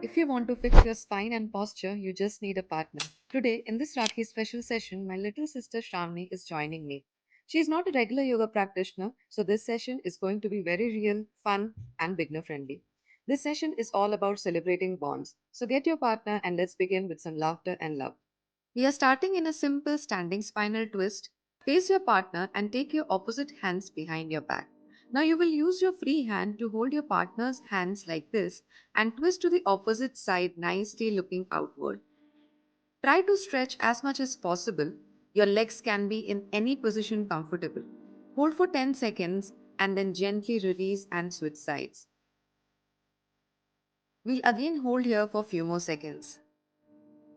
If you want to fix your spine and posture, you just need a partner. Today, in this Rakhi special session, my little sister Shravani is joining me. She is not a regular yoga practitioner, so this session is going to be very real, fun, and beginner friendly. This session is all about celebrating bonds. So get your partner and let's begin with some laughter and love. We are starting in a simple standing spinal twist. Face your partner and take your opposite hands behind your back. Now you will use your free hand to hold your partner's hands like this and twist to the opposite side nicely looking outward. Try to stretch as much as possible. Your legs can be in any position comfortable. Hold for 10 seconds and then gently release and switch sides. We'll again hold here for a few more seconds.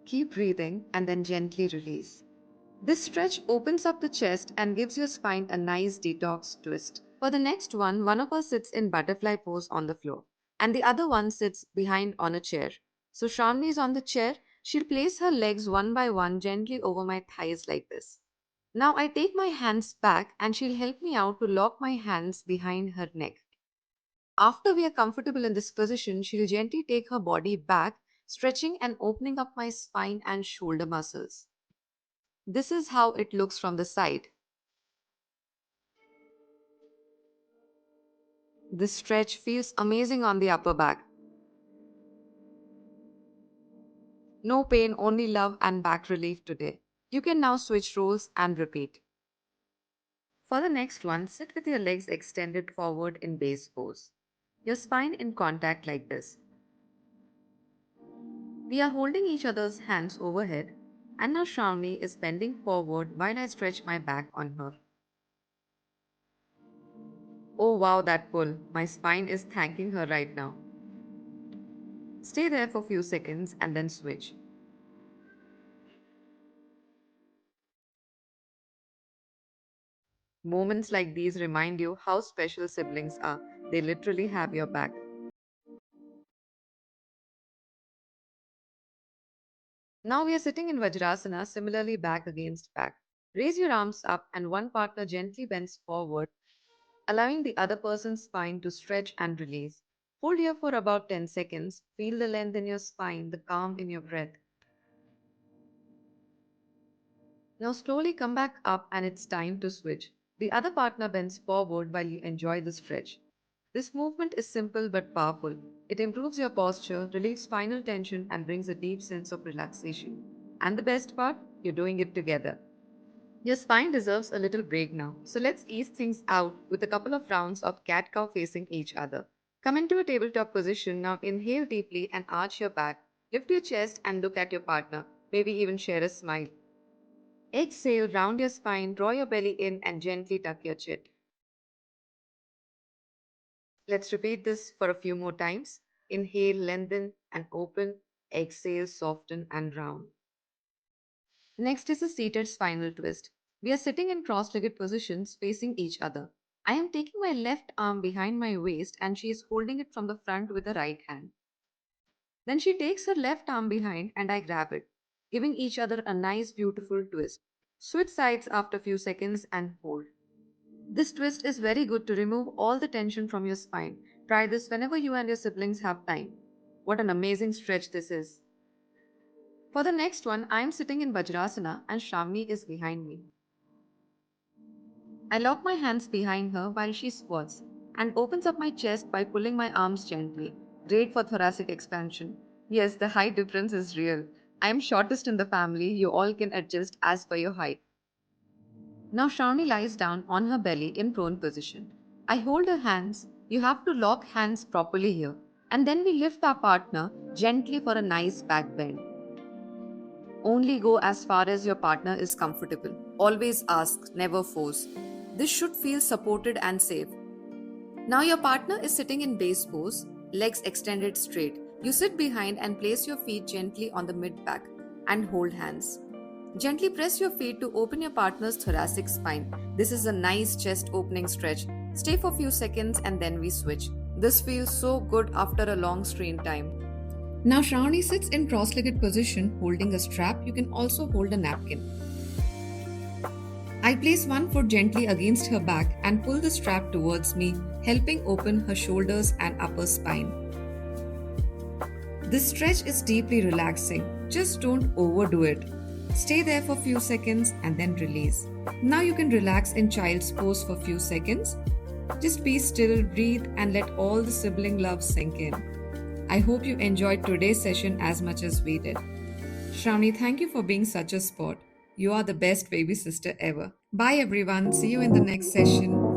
Keep breathing and then gently release. This stretch opens up the chest and gives your spine a nice detox twist. For the next one of us sits in butterfly pose on the floor, and the other one sits behind on a chair. So Shravani is on the chair. She'll place her legs one by one gently over my thighs like this. Now I take my hands back and she'll help me out to lock my hands behind her neck. After we are comfortable in this position, she'll gently take her body back, stretching and opening up my spine and shoulder muscles. This is how it looks from the side. This stretch feels amazing on the upper back. No pain, only love and back relief today. You can now switch roles and repeat. For the next one, sit with your legs extended forward in base pose. Your spine in contact like this. We are holding each other's hands overhead, and now Shravani is bending forward while I stretch my back on her. Oh wow, that pull. My spine is thanking her right now. Stay there for a few seconds and then switch. Moments like these remind you how special siblings are. They literally have your back. Now we are sitting in Vajrasana, similarly back against back. Raise your arms up and one partner gently bends forward, allowing the other person's spine to stretch and release. Hold here for about 10 seconds. Feel the length in your spine, the calm in your breath. Now slowly come back up and it's time to switch. The other partner bends forward while you enjoy the stretch. This movement is simple but powerful. It improves your posture, relieves spinal tension, and brings a deep sense of relaxation. And the best part, you're doing it together. Your spine deserves a little break now, so let's ease things out with a couple of rounds of cat cow facing each other. Come into a tabletop position. Now inhale deeply and arch your back. Lift your chest and look at your partner. Maybe even share a smile. Exhale, round your spine, draw your belly in, and gently tuck your chin. Let's repeat this for a few more times. Inhale, lengthen and open. Exhale, soften and round. Next is a seated spinal twist. We are sitting in cross-legged positions facing each other. I am taking my left arm behind my waist and she is holding it from the front with the right hand. Then she takes her left arm behind and I grab it, giving each other a nice beautiful twist. Switch sides after a few seconds and hold. This twist is very good to remove all the tension from your spine. Try this whenever you and your siblings have time. What an amazing stretch this is. For the next one, I am sitting in Vajrasana and Shravani is behind me. I lock my hands behind her while she squats and opens up my chest by pulling my arms gently. Great for thoracic expansion. Yes, the height difference is real. I am shortest in the family. You all can adjust as per your height. Now Shravani lies down on her belly in prone position. I hold her hands. You have to lock hands properly here. And then we lift our partner gently for a nice back bend. Only go as far as your partner is comfortable. Always ask, never force. This should feel supported and safe. Now your partner is sitting in base pose, legs extended straight. You sit behind and place your feet gently on the mid back and hold hands. Gently press your feet to open your partner's thoracic spine. This is a nice chest opening stretch. Stay for a few seconds and then we switch. This feels so good after a long screen time. Now Shravani sits in cross-legged position holding a strap. You can also hold a napkin. I place one foot gently against her back and pull the strap towards me, helping open her shoulders and upper spine. This stretch is deeply relaxing. Just don't overdo it. Stay there for a few seconds and then release. Now you can relax in child's pose for a few seconds. Just be still, breathe, and let all the sibling love sink in. I hope you enjoyed today's session as much as we did. Shravani, thank you for being such a sport. You are the best baby sister ever. Bye everyone. See you in the next session.